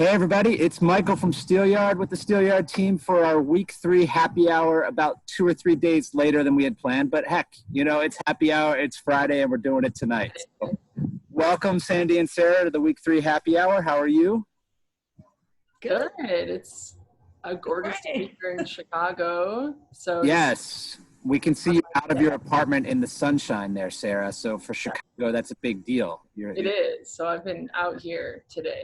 Hey everybody, it's Michael from Steelyard with the Steelyard team for our week 3 happy hour about 2 or 3 days later than we had planned. But heck, it's happy hour, it's Friday, and we're doing it tonight. So, welcome Sandy and Sarah to the week 3 happy hour. How are you? Good. It's a gorgeous day here in Chicago. So yes, we can see you out of your apartment in the sunshine there, Sarah. So for Chicago, that's a big deal. It is. So I've been out here today.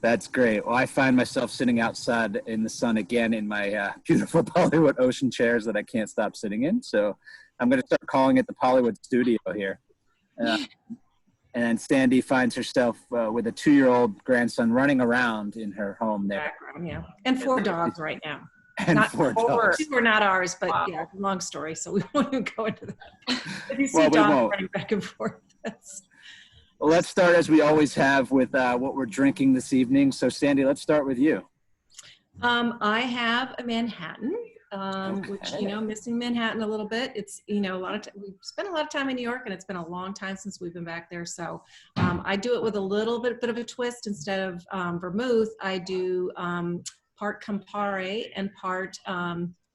That's great. Well, I find myself sitting outside in the sun again in my beautiful Bollywood ocean chairs that I can't stop sitting in. So I'm going to start calling it the Bollywood studio here. And Sandy finds herself with a 2-year-old grandson running around in her home there. Background, yeah. And 4 dogs right now. And not 4 dogs. 2 are not ours, but Wow. yeah, long story. So we won't even go into that. If you see Well, we dogs won't. running back and forth, Well, let's start as we always have with what we're drinking this evening. So Sandy, let's start with you. I have a Manhattan, which, missing Manhattan a little bit. It's, we've spent a lot of time in New York and it's been a long time since we've been back there. So I do it with a little bit of a twist. Instead of vermouth, I do part Campari and part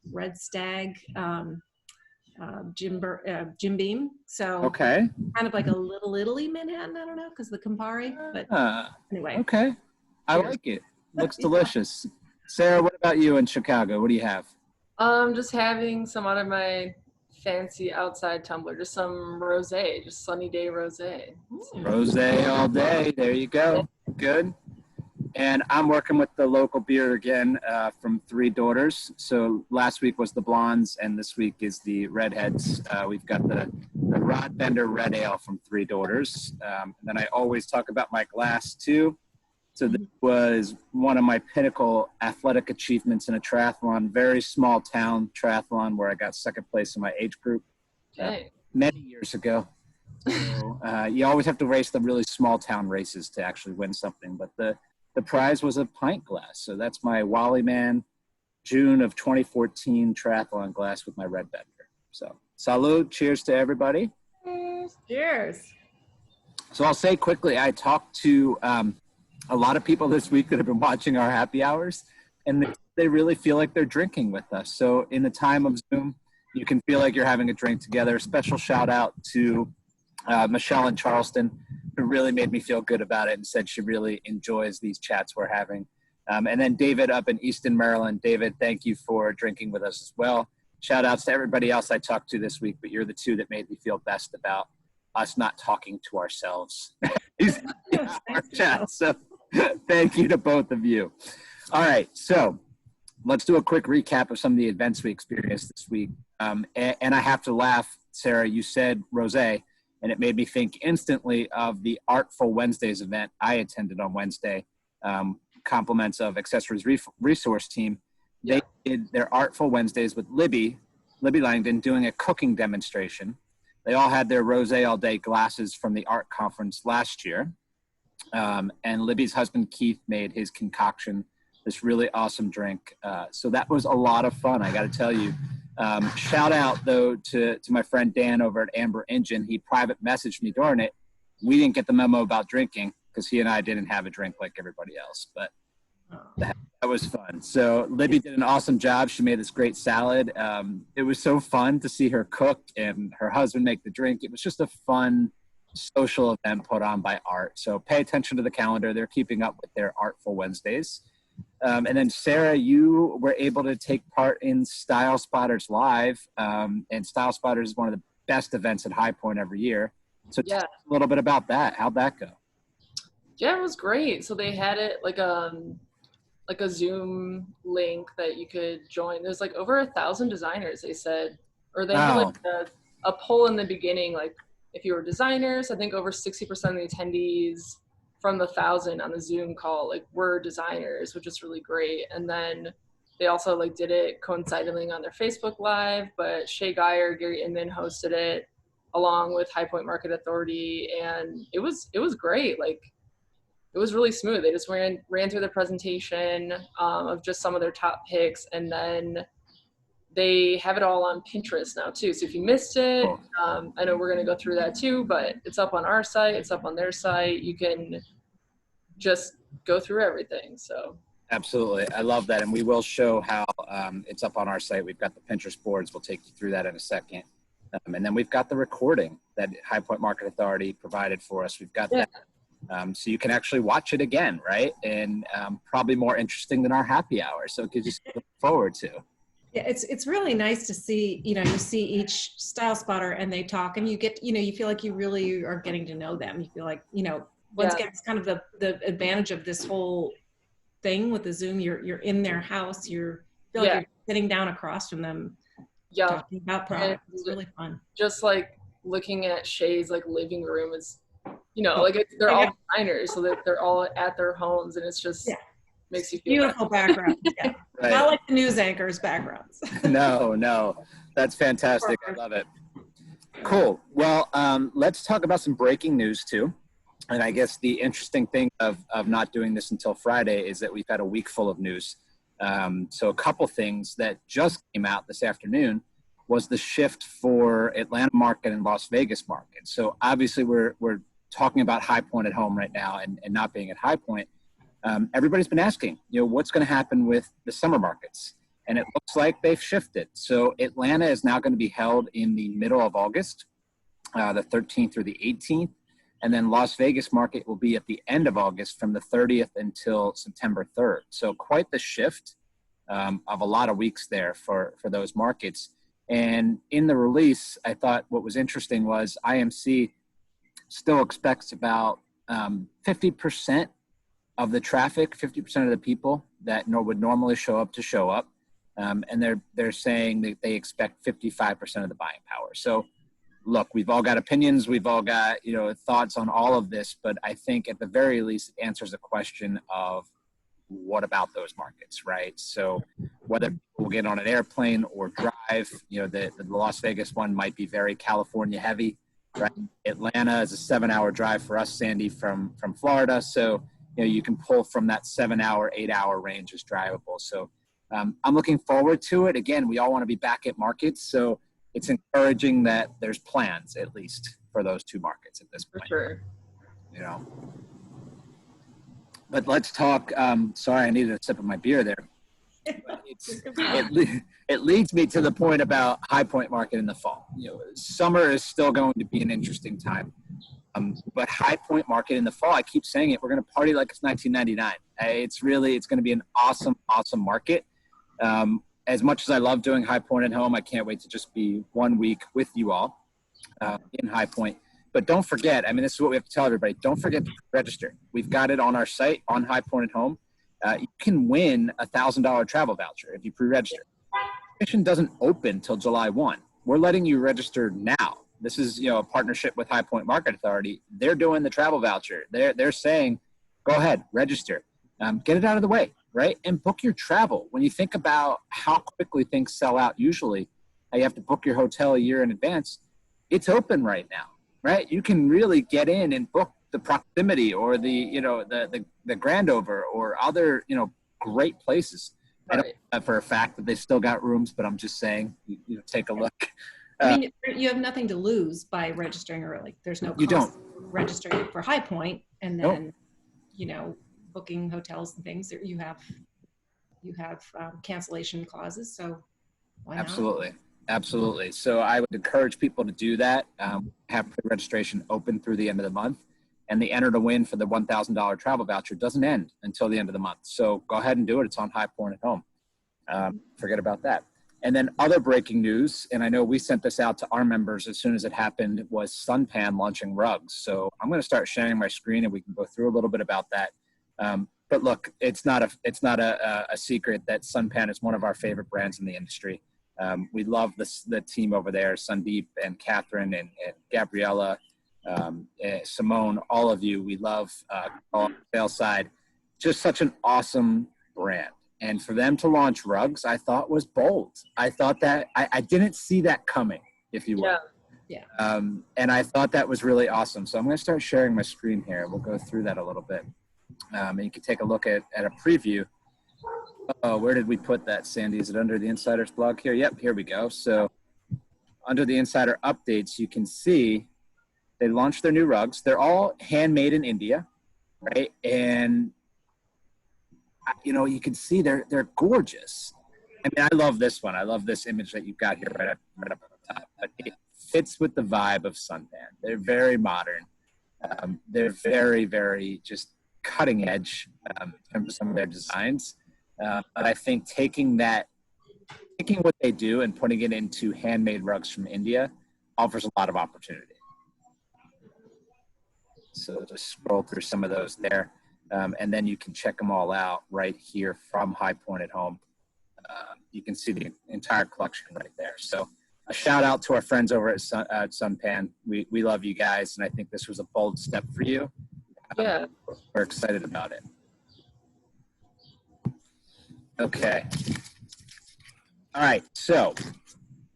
Red Stag Jim Beam. So Okay. kind of like a little Italy Manhattan. I don't know, because the Campari, but anyway. Okay. I Cheers. like it. Looks delicious. Sarah, what about you in Chicago? What do you have? Just having some out of my fancy outside tumbler, just some rosé, just sunny day rosé. Rosé all day. There you go. Good. And I'm working with the local beer again from Three Daughters. So last week was the Blondes, and this week is the Redheads. We've got the Rod Bender Red Ale from Three Daughters. And then I always talk about my glass too. So this was one of my pinnacle athletic achievements in a triathlon, very small town triathlon where I got second place in my age group many years ago. So you always have to race the really small town races to actually win something. But the prize was a pint glass. So that's my Wally Man June of 2014 triathlon glass with my Red Bender. So salud, cheers to everybody. Cheers. So I'll say quickly, I talked to a lot of people this week that have been watching our happy hours, and they really feel like they're drinking with us. So in the time of Zoom, you can feel like you're having a drink together. Special shout out to Michelle in Charleston, who really made me feel good about it and said she really enjoys these chats we're having. And then David up in Easton, Maryland. David, thank you for drinking with us as well. Shout outs to everybody else I talked to this week, but you're the two that made me feel best about us not talking to ourselves. Our chat. So thank you to both of you. All right, so let's do a quick recap of some of the events we experienced this week. And I have to laugh, Sarah, you said rosé, and it made me think instantly of the Artful Wednesdays event I attended on Wednesday. Compliments of Accessories Resource Team. They did their Artful Wednesdays with Libby Langdon doing a cooking demonstration. They all had their rosé all day glasses from the art conference last year. And Libby's husband, Keith, made his concoction, this really awesome drink. So that was a lot of fun, I got to tell you. Shout out, though, to my friend Dan over at Amber Engine. He private messaged me during it. We didn't get the memo about drinking because he and I didn't have a drink like everybody else. But that was fun. So Libby did an awesome job. She made this great salad. It was so fun to see her cook and her husband make the drink. It was just a fun social event put on by Art. So pay attention to the calendar. They're keeping up with their Artful Wednesdays. And then Sarah, you were able to take part in Style Spotters Live. And Style Spotters is one of the best events at High Point every year. So tell us a little bit about that. How'd that go? Yeah, it was great. So they had it like a Zoom link that you could join. There's like over 1,000 designers, they said, or they had like a poll in the beginning, like if you were designers. I think over 60% of the attendees from the 1,000 on the Zoom call like were designers, which is really great. And then they also like did it coincidentally on their Facebook Live, but Shay Geyer, Gary Inman hosted it along with High Point Market Authority, and it was great. Like it was really smooth. They just ran through the presentation of just some of their top picks, and then they have it all on Pinterest now too. So if you missed it, I know we're going to go through that too, but it's up on our site, it's up on their site. You can just go through everything. So absolutely. I love that. And we will show how it's up on our site. We've got the Pinterest boards. We'll take you through that in a second. And then we've got the recording that High Point Market Authority provided for us. We've got that. So you can actually watch it again, right? And probably more interesting than our happy hour. So it gives you something to look forward to. Yeah, it's really nice to see, you see each style spotter and they talk and you get, you feel like you really are getting to know them. You feel like, once again, it's kind of the advantage of this whole thing with the Zoom. You're in their house. You feel like you're sitting down across from them talking about products. It's really fun. Just like looking at Shay's like living room is, they're all designers, so that they're all at their homes and it's just makes you feel beautiful background. Yeah. Right. Not like the news anchors' backgrounds. No, that's fantastic. I love it. Cool. Well, let's talk about some breaking news too. And I guess the interesting thing of not doing this until Friday is that we've had a week full of news. So a couple things that just came out this afternoon was the shift for Atlanta market and Las Vegas market. So obviously we're talking about High Point at home right now and not being at High Point. Everybody's been asking, what's going to happen with the summer markets? And it looks like they've shifted. So Atlanta is now going to be held in the middle of August, the 13th through the 18th. And then Las Vegas market will be at the end of August from the 30th until September 3rd. So quite the shift of a lot of weeks there for those markets. And in the release, I thought what was interesting was IMC still expects about 50% of the traffic, 50% of the people that would normally show up. And they're saying that they expect 55% of the buying power. So look, we've all got opinions. We've all got, thoughts on all of this, but I think at the very least it answers the question of what about those markets, right? So whether people get on an airplane or drive, the Las Vegas one might be very California heavy, right? Atlanta is a 7-hour drive for us, Sandy, from Florida. So, you can pull from that 7-hour, 8-hour range is drivable. So I'm looking forward to it. Again, we all want to be back at markets. So it's encouraging that there's plans, at least, for those two markets at this point. For sure. But let's talk. Sorry, I needed a sip of my beer there. It leads me to the point about High Point Market in the fall. Summer is still going to be an interesting time. But High Point Market in the fall, I keep saying it, we're going to party like it's 1999. It's going to be an awesome, awesome market. As much as I love doing High Point at home, I can't wait to just be 1 week with you all in High Point. But don't forget, this is what we have to tell everybody. Don't forget to register. We've got it on our site on High Point at home. You can win a $1,000 travel voucher if you pre-register. Admission doesn't open till July 1. We're letting you register now. This is, a partnership with High Point Market Authority. They're doing the travel voucher. They're saying, go ahead, register. Get it out of the way, right? And book your travel. When you think about how quickly things sell out usually, you have to book your hotel a year in advance. It's open right now, right? You can really get in and book the proximity or the Grandover or other, great places. Right. I don't know for a fact that they still got rooms, but I'm just saying, take a look. You have nothing to lose by registering early. There's no cost. You don't. Registering for High Point and then, booking hotels and things. You have cancellation clauses. So why not? Absolutely. So I would encourage people to do that. Have pre-registration open through the end of the month. And the enter to win for the $1,000 travel voucher doesn't end until the end of the month. So go ahead and do it. It's on High Point at home. Forget about that. And then other breaking news, and I know we sent this out to our members as soon as it happened, was Sunpan launching rugs. So I'm going to start sharing my screen and we can go through a little bit about that. But look, it's not a secret that Sunpan is one of our favorite brands in the industry. We love the team over there, Sandeep and Catherine and Gabriella, Simone, all of you. We love on the sales side. Just such an awesome brand. And for them to launch rugs, I thought was bold. I thought that I didn't see that coming, if you will. Yeah. And I thought that was really awesome. So I'm going to start sharing my screen here. We'll go through that a little bit. And you can take a look at a preview. Oh, where did we put that, Sandy? Is it under the Insider's blog here? Yep, here we go. So under the Insider updates, you can see they launched their new rugs. They're all handmade in India, right? And you can see they're gorgeous. I mean, I love this one. I love this image that you've got here right up on the top. But it fits with the vibe of Sunpan. They're very modern. They're very, very just cutting edge in terms of some of their designs. But I think taking what they do and putting it into handmade rugs from India offers a lot of opportunity. So just scroll through some of those there. And then you can check them all out right here from High Point at Home. You can see the entire collection right there. So a shout out to our friends over at Sunpan. We love you guys, and I think this was a bold step for you. Yeah. We're excited about it. Okay. All right, so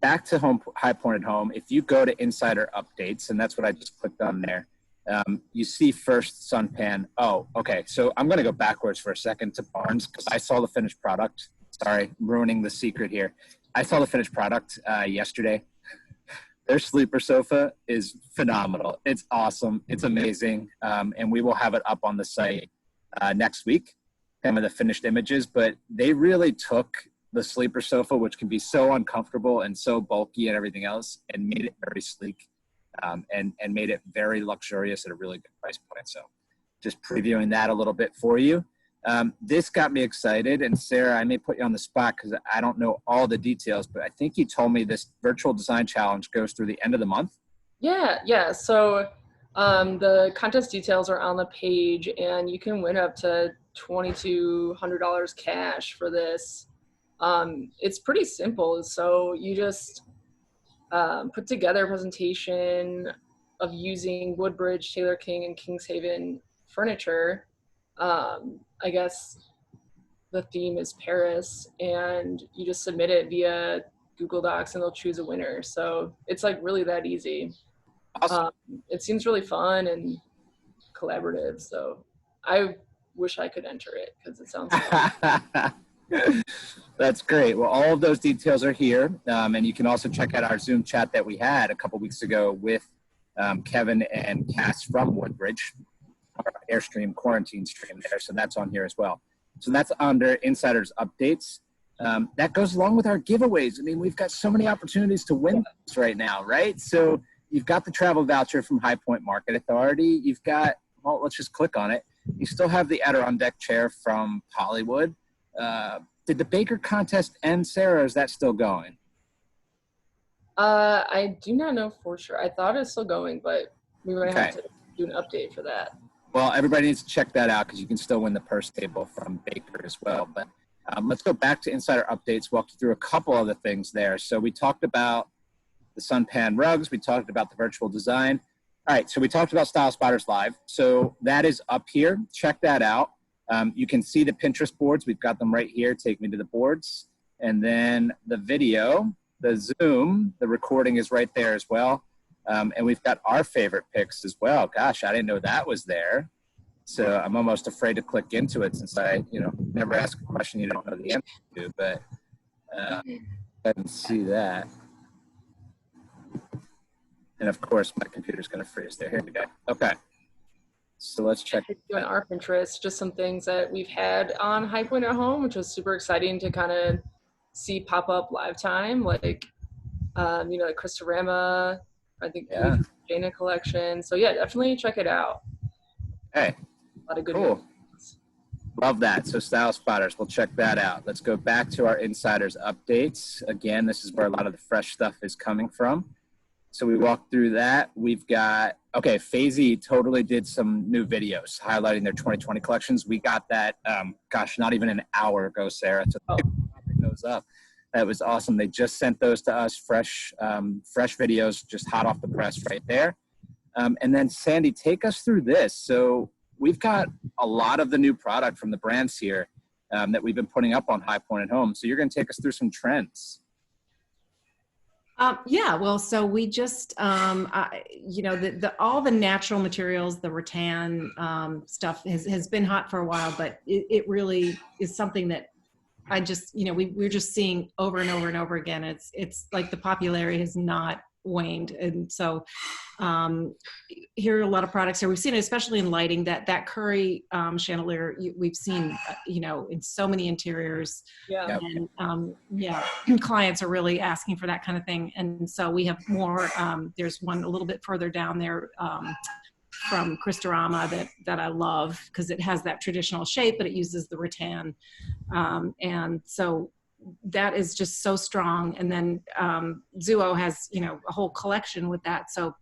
back to High Point at Home. If you go to Insider Updates, and that's what I just clicked on there, you see first Sunpan. Oh, okay. So I'm going to go backwards for a second to Barnes because I saw the finished product. Sorry, I'm ruining the secret here. I saw the finished product yesterday. Their sleeper sofa is phenomenal. It's awesome. It's amazing. And we will have it up on the site next week, some of the finished images. But they really took the sleeper sofa, which can be so uncomfortable and so bulky and everything else, and made it very sleek. And made it very luxurious at a really good price point. So just previewing that a little bit for you. This got me excited. And Sarah, I may put you on the spot because I don't know all the details, but I think you told me this virtual design challenge goes through the end of the month. Yeah. So the contest details are on the page, and you can win up to $2,200 cash for this. It's pretty simple. So you just put together a presentation of using Woodbridge, Taylor King, and Kingshaven furniture. I guess the theme is Paris, and you just submit it via Google Docs and they'll choose a winner. So it's like really that easy. Awesome. It seems really fun and collaborative. So I wish I could enter it because it sounds fun. That's great. Well, all of those details are here. And you can also check out our Zoom chat that we had a couple weeks ago with Kevin and Cass from Woodbridge, our Airstream quarantine stream there. So that's on here as well. So that's under Insider's Updates. That goes along with our giveaways. I mean, we've got so many opportunities to win this right now, right? So you've got the travel voucher from High Point Market Authority. You've got, well, let's just click on it. You still have the Adirondack chair from Hollywood. Did the Baker contest end, Sarah, or is that still going? I do not know for sure. I thought it's still going, but we might have to do an update for that. Well, everybody needs to check that out because you can still win the purse table from Baker as well. But let's go back to Insider Updates, walk you through a couple other things there. So we talked about the Sunpan rugs. We talked about the virtual design. All right, so we talked about Style Spotters Live. So that is up here. Check that out. You can see the Pinterest boards. We've got them right here. Take me to the boards. And then the video, the Zoom, the recording is right there as well. And we've got our favorite picks as well. Gosh, I didn't know that was there. So I'm almost afraid to click into it since I, never ask a question you don't know the answer to. But I didn't see that. And of course, my computer's going to freeze there. Here we go. Okay. So let's check. On our Pinterest, just some things that we've had on High Point at Home, which was super exciting to kind of see pop up live time, like Christorama, I think Jana collection. So yeah, definitely check it out. Hey, a lot of good ones. Love that. So Style Spotters, we'll check that out. Let's go back to our Insiders Updates. Again, this is where a lot of the fresh stuff is coming from. So we walked through that. We've got, Fazy totally did some new videos highlighting their 2020 collections. We got that, not even an hour ago, Sarah. So picking those up. That was awesome. They just sent those to us, fresh videos, just hot off the press right there. And then Sandy, take us through this. So we've got a lot of the new product from the brands here that we've been putting up on High Point at Home. So you're going to take us through some trends. Well, so we just, all the natural materials, the rattan stuff has been hot for a while, but it really is something that I just, we're just seeing over and over and over again. It's like the popularity has not waned. And so here are a lot of products here. We've seen it, especially in lighting, that curry chandelier we've seen, in so many interiors. Yeah. And clients are really asking for that kind of thing. And so we have more, there's one a little bit further down there from Christorama that I love, because it has that traditional shape, but it uses the rattan. And so that is just so strong. And then Zuo has, a whole collection with that. So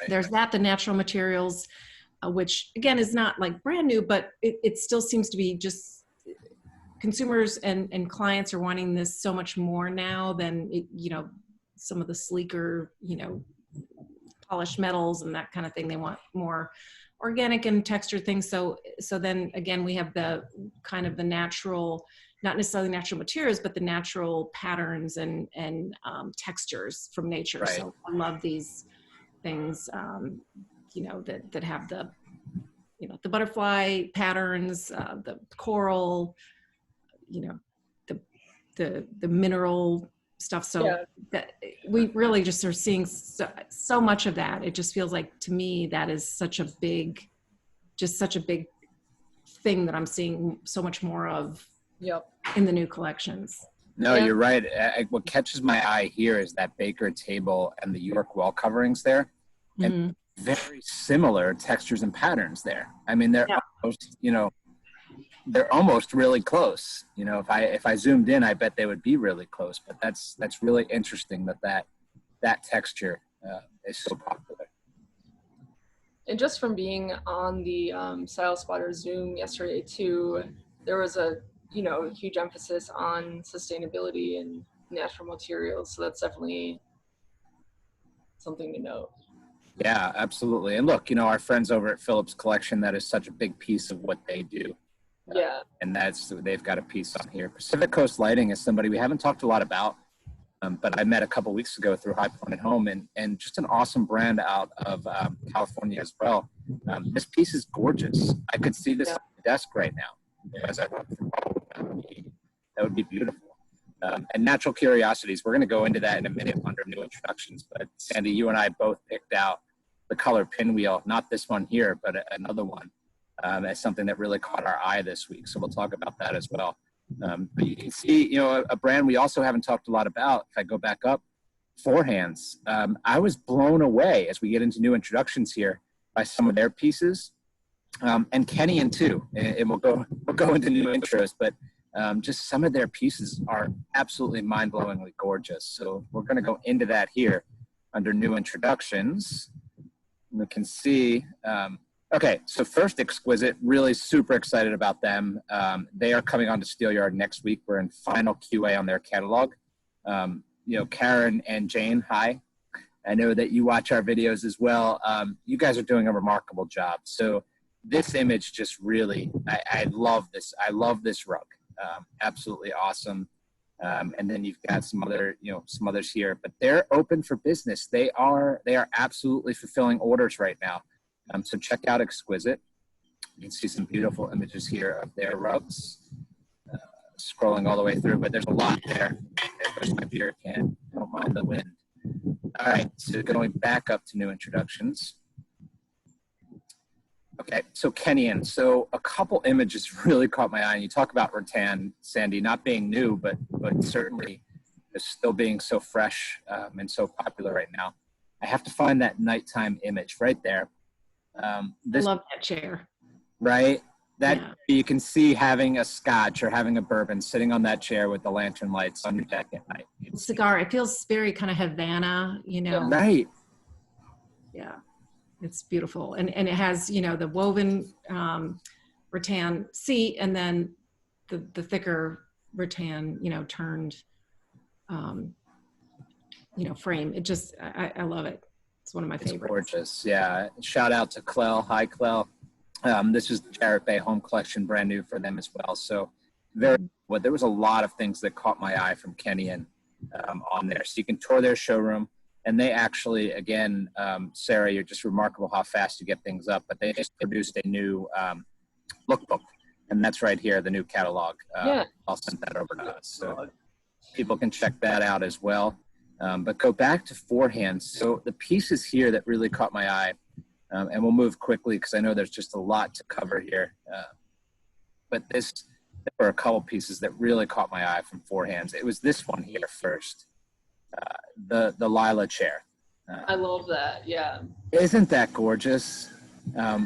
there's that, the natural materials, which again is not like brand new, but it still seems to be just consumers and clients are wanting this so much more now than some of the sleeker, polished metals and that kind of thing. They want more organic and textured things. So then again, we have the kind of the natural, not necessarily natural materials, but the natural patterns and textures from nature. Right. So I love these things, that have the, the butterfly patterns, the coral, the mineral stuff. So that we really just are seeing so much of that. It just feels like, to me, that is such a big thing that I'm seeing so much more of in the new collections. No, you're right. What catches my eye here is that Baker table and the York wall coverings there, and very similar textures and patterns there. I mean, they're almost, they're almost really close. If I zoomed in, I bet they would be really close. But that's really interesting that texture is so popular. And just from being on the Style Spotter Zoom yesterday too, there was a huge emphasis on sustainability and natural materials. So that's definitely something to note. Yeah, absolutely. And look, our friends over at Phillips Collection, that is such a big piece of what they do. Yeah. And they've got a piece on here. Pacific Coast Lighting is somebody we haven't talked a lot about, but I met a couple weeks ago through High Point at Home, and just an awesome brand out of California as well. This piece is gorgeous. I could see this on the desk right now as I walk through. That would be beautiful. And Natural Curiosities, we're going to go into that in a minute under new introductions. But Sandy, you and I both picked out the color pinwheel, not this one here, but another one, as something that really caught our eye this week. So we'll talk about that as well. But you can see, a brand we also haven't talked a lot about. If I go back up, Forehands. I was blown away as we get into new introductions here by some of their pieces, and Kenyon too. And we'll go into new intros, but just some of their pieces are absolutely mind-blowingly gorgeous. So we're going to go into that here under new introductions. We can see. Okay, so first, Exquisite, really super excited about them. They are coming on to Steelyard next week. We're in final QA on their catalog. Karen and Jane, hi. I know that you watch our videos as well. You guys are doing a remarkable job. So this image just really, I love this. I love this rug. Absolutely awesome. And then you've got some others here, but they're open for business. They are absolutely fulfilling orders right now. So check out Exquisite. You can see some beautiful images here of their rugs, scrolling all the way through, but there's a lot there. There's my beer can. Don't mind the wind. All right, so going back up to new introductions. Okay, so Kenyon. So a couple images really caught my eye. And you talk about rattan, Sandy, not being new, but certainly still being so fresh and so popular right now. I have to find that nighttime image right there. I love that chair. Right? You can see having a scotch or having a bourbon sitting on that chair with the lantern lights on your deck at night. Cigar. It feels very kind of Havana, Right. Yeah. It's beautiful. And it has, the woven rattan seat and then the thicker rattan, turned, frame. It just, I love it. It's one of my favorites. Gorgeous. Yeah. Shout out to Clell. Hi, Clell. This is the Jarrett Bay Home Collection, brand new for them as well. So there was a lot of things that caught my eye from Kenyon on there. So you can tour their showroom. And they actually, again, Sarah, you're just remarkable how fast you get things up. But they just produced a new lookbook. And that's right here, the new catalog. I'll send that over to us. So people can check that out as well. But go back to forehands. So the pieces here that really caught my eye, and we'll move quickly because I know there's just a lot to cover here. But there were a couple pieces that really caught my eye from forehands. It was this one here first, the Lila chair. I love that. Yeah. Isn't that gorgeous?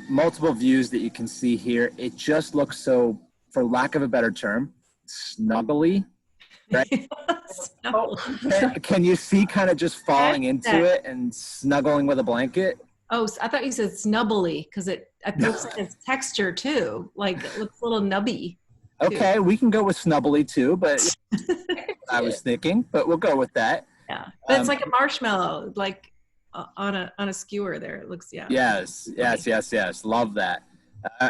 Multiple views that you can see here. It just looks so, for lack of a better term, snuggly. Right? Can you see kind of just falling into it and snuggling with a blanket? Oh, I thought you said snubbly because it looks like it's texture too. Like it looks a little nubby. Okay, we can go with snubbly too, but I was thinking, but we'll go with that. Yeah, but it's like a marshmallow, like on a skewer there. It looks, yeah. Yes. Love that.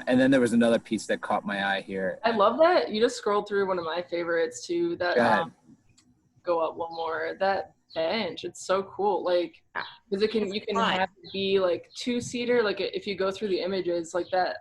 And then there was another piece that caught my eye here. I love that. You just scrolled through one of my favorites too. That go up one more. That bench, it's so cool. Like, because you can have it be like 2-seater. Like if you go through the images like that,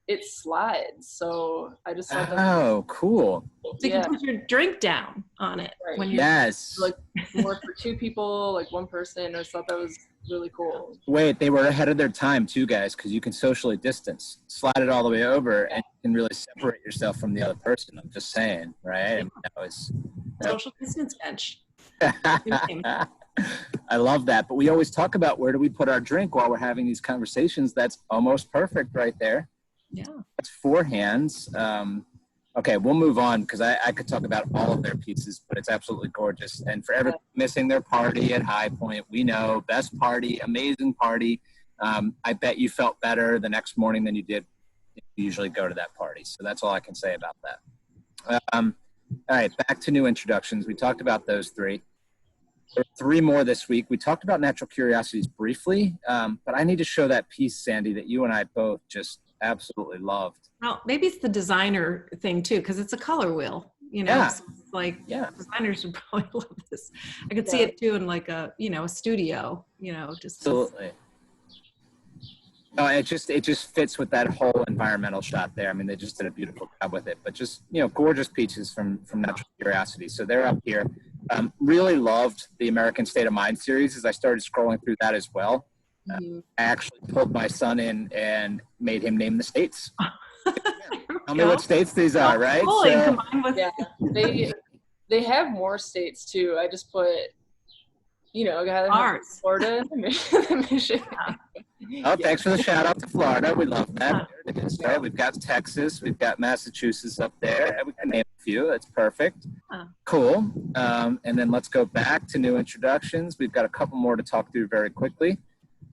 it slides. So I just thought that. Oh, cool. So you can put your drink down on it. Right. When you're like more for 2 people, like 1 person. I just thought that was really cool. Wait, they were ahead of their time too, guys, because you can socially distance, slide it all the way over, and you can really separate yourself from the other person. I'm just saying, right? And social distance bench. I love that, but we always talk about where do we put our drink while we're having these conversations. That's almost perfect right there. Yeah, that's forehands. Okay, we'll move on because I could talk about all of their pieces, but it's absolutely gorgeous. And for everyone missing their party at High Point, we know, best party, amazing party. I bet you felt better the next morning than you did if you usually go to that party. So that's all I can say about that. All right, back to new introductions. We talked about those 3. There are 3 more this week. We talked about Natural Curiosities briefly, but I need to show that piece, Sandy, that you and I both just absolutely loved. Well, maybe it's the designer thing too, because it's a color wheel, you know. Yeah. So it's like designers would probably love this. I could see it too in like a studio, just absolutely. No, it just fits with that whole environmental shot there. I mean, they just did a beautiful job with it. But just gorgeous pieces from Natural Curiosity. So they're up here. Really loved the American State of Mind series as I started scrolling through that as well. I actually pulled my son in and made him name the states. Tell me what states these are, right? They have more states too. I just put, Florida and Michigan. Oh, thanks for the shout out to Florida. We love that. There it is, right? We've got Texas. We've got Massachusetts up there. We can name a few. That's perfect. Cool. And then let's go back to new introductions. We've got a couple more to talk through very quickly.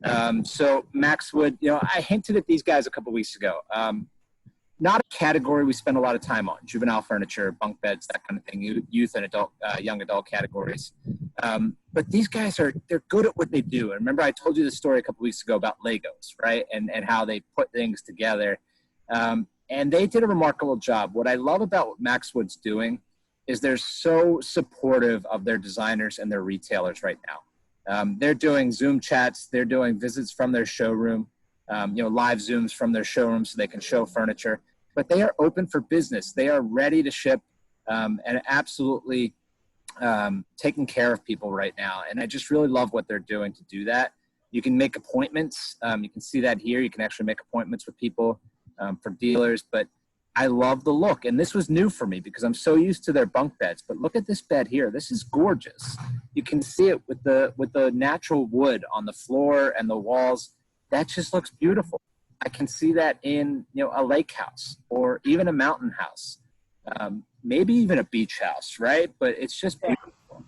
So Maxwood, I hinted at these guys a couple weeks ago. Not a category we spend a lot of time on: juvenile furniture, bunk beds, that kind of thing, youth and adult, young adult categories. But these guys they're good at what they do. And remember, I told you the story a couple weeks ago about Legos, right? And how they put things together. And they did a remarkable job. What I love about what Maxwood's doing is they're so supportive of their designers and their retailers right now. They're doing Zoom chats. They're doing visits from their showroom, live Zooms from their showroom so they can show furniture. But they are open for business. They are ready to ship and absolutely taking care of people right now. And I just really love what they're doing to do that. You can make appointments. You can see that here. You can actually make appointments with people for dealers. But I love the look. And this was new for me because I'm so used to their bunk beds. But look at this bed here. This is gorgeous. You can see it with the natural wood on the floor and the walls. That just looks beautiful. I can see that in a lake house or even a mountain house, maybe even a beach house, right? But it's just beautiful.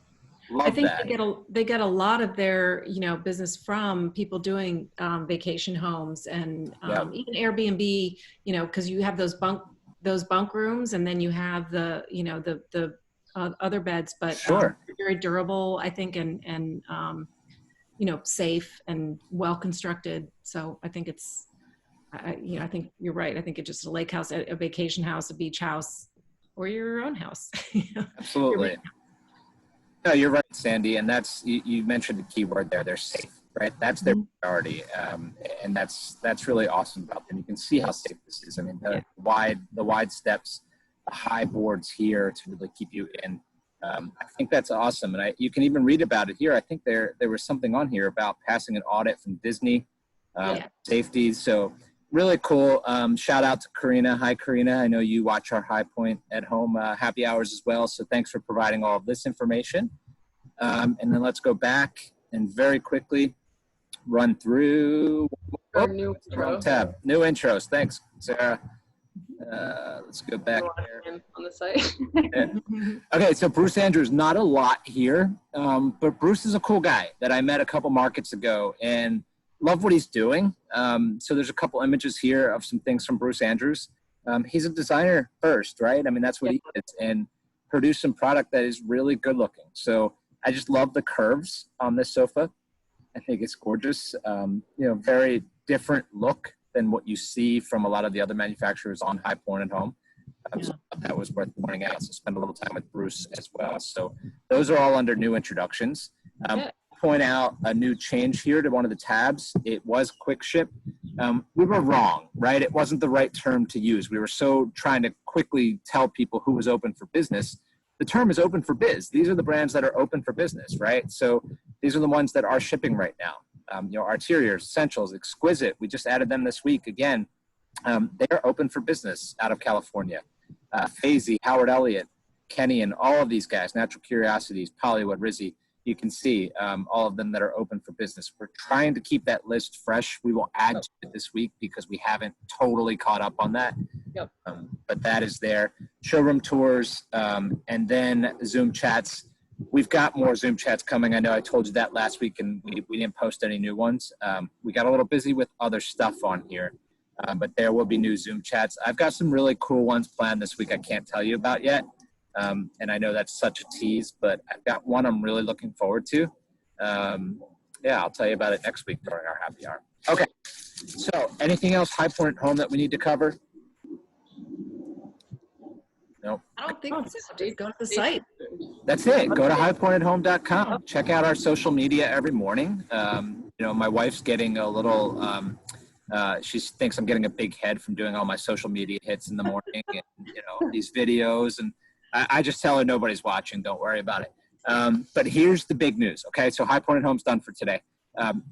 Love I think that. they get a lot of their business from people doing vacation homes and even Airbnb. Because you have those bunk rooms, and then you have the the other beds, but very durable, I think, and safe and well constructed. So I think it's. I think you're right. I think it's just a lake house, a vacation house, a beach house, or your own house. Absolutely. No, you're right, Sandy. And that's, you mentioned the key word there. They're safe, right? That's their priority. And that's really awesome about them. You can see how safe this is. I mean, the wide steps, the high boards here to really keep you in. I think that's awesome. And you can even read about it here. I think there was something on here about passing an audit from Disney, safety. So really cool. Shout out to Karina. Hi, Karina. I know you watch our High Point at Home happy hours as well. So thanks for providing all of this information. And then let's go back and very quickly run through new wrong tab. New intros. Thanks, Sarah. Let's go back there. On the site. Okay, so Bruce Andrews, not a lot here, but Bruce is a cool guy that I met a couple markets ago and love what he's doing. So there's a couple images here of some things from Bruce Andrews. He's a designer first, right? I mean, that's what he is, and produced some product that is really good looking. So I just love the curves on this sofa. I think it's gorgeous. Very different look than what you see from a lot of the other manufacturers on High Point at Home. So that was worth pointing out. So spend a little time with Bruce as well. So those are all under new introductions. Point out a new change here to one of the tabs. It was quick ship. We were wrong, right? It wasn't the right term to use. We were so trying to quickly tell people who was open for business. The term is open for biz. These are the brands that are open for business, right? So these are the ones that are shipping right now. Arteriors, Essentials, Exquisite, we just added them this week again. They are open for business out of California. Fazy, Howard Elliott, Kenny, and all of these guys, Natural Curiosities, Pollywood, Rizzy, you can see all of them that are open for business. We're trying to keep that list fresh. We will add to it this week because we haven't totally caught up on that. Yep. But that is there. Showroom tours, and then Zoom chats. We've got more Zoom chats coming. I know I told you that last week, and we didn't post any new ones. We got a little busy with other stuff on here, but there will be new Zoom chats. I've got some really cool ones planned this week I can't tell you about yet, and I know that's such a tease, but I've got one I'm really looking forward to. I'll tell you about it next week during our happy hour. Okay, so anything else High Point Home that we need to cover? Nope. I don't think so. Just go to the site. That's it. Go to highpointathome.com. Check out our social media every morning. My wife's getting a little, she thinks I'm getting a big head from doing all my social media hits in the morning and, these videos. And I just tell her nobody's watching. Don't worry about it. But here's the big news. Okay. So High Point at Home's done for today.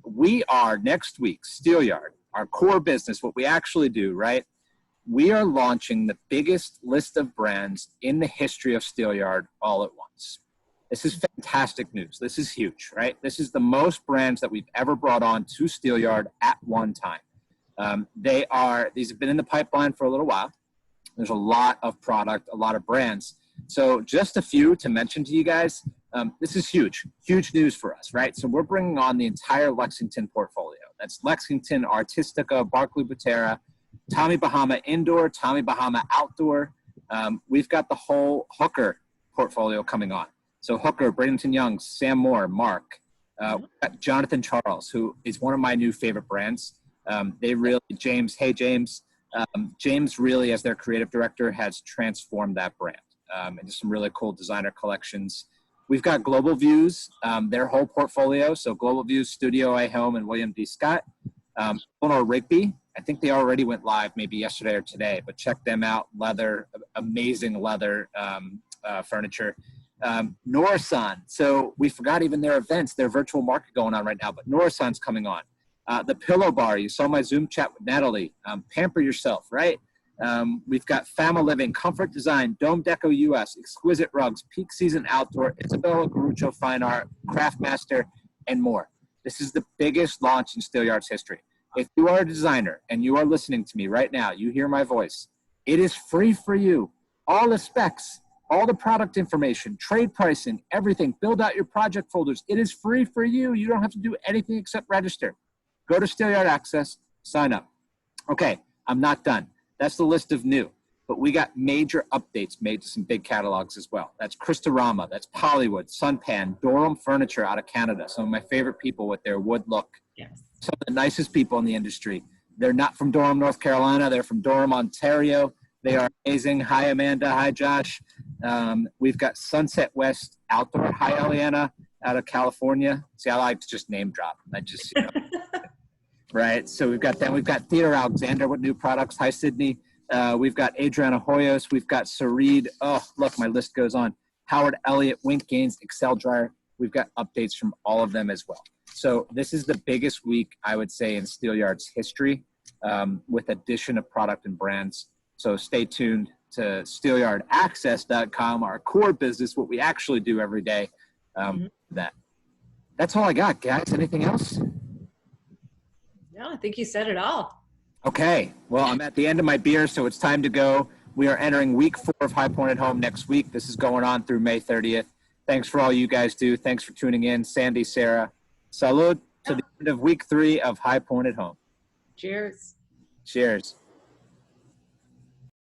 We are next week, Steelyard, our core business, what we actually do, right? We are launching the biggest list of brands in the history of Steelyard all at once. This is fantastic news. This is huge, right? This is the most brands that we've ever brought on to Steelyard at one time. These have been in the pipeline for a little while. There's a lot of product, a lot of brands. So just a few to mention to you guys. This is huge news for us, right? So we're bringing on the entire Lexington portfolio. That's Lexington, Artistica, Barclay Butera, Tommy Bahama Indoor, Tommy Bahama Outdoor. We've got the whole Hooker portfolio coming on. So Hooker, Bradenton Young, Sam Moore, Mark, we've got Jonathan Charles, who is one of my new favorite brands. James really, as their creative director, has transformed that brand into some really cool designer collections. We've got Global Views, their whole portfolio. So Global Views, Studio A Home, and William D. Scott. Eleanor Rigby, I think they already went live maybe yesterday or today, but check them out. Leather, amazing leather furniture. Norasan, so we forgot even their events, their virtual market going on right now, but Norasan's coming on. The Pillow Bar, you saw my Zoom chat with Natalie. Pamper yourself, right? We've got Fama Living, Comfort Design, Dome Deco US, Exquisite Rugs, Peak Season Outdoor, Isabella Garuccio Fine Art, Craftmaster, and more. This is the biggest launch in Steelyard's history. If you are a designer and you are listening to me right now, you hear my voice, it is free for you. All the specs, all the product information, trade pricing, everything. Build out your project folders. It is free for you. You don't have to do anything except register. Go to Steelyard Access, sign up. Okay, I'm not done. That's the list of new. But we got major updates made to some big catalogs as well. That's Christorama, that's Pollywood, Sunpan, Durham Furniture out of Canada. Some of my favorite people with their wood look. Yes. Some of the nicest people in the industry. They're not from Durham, North Carolina. They're from Durham, Ontario. They are amazing. Hi, Amanda. Hi, Josh. We've got Sunset West Outdoor. Hi, Eliana, out of California. See, I like to just name drop. Right? So we've got them. We've got Theodore Alexander with new products. Hi, Sydney. We've got Adriana Hoyos. We've got Sarid. Oh, look, my list goes on. Howard Elliott, Wink Gaines, Excel Dryer. We've got updates from all of them as well. So this is the biggest week, I would say, in Steelyard's history, with addition of product and brands. So stay tuned to steelyardaccess.com, our core business, what we actually do every day. That's all I got, guys. Anything else? No, I think you said it all. Okay. Well, I'm at the end of my beer, so it's time to go. We are entering week 4 of High Point at Home next week. This is going on through May 30th. Thanks for all you guys do. Thanks for tuning in. Sandy, Sarah, salud to the end of week 3 of High Point at Home. Cheers. Cheers.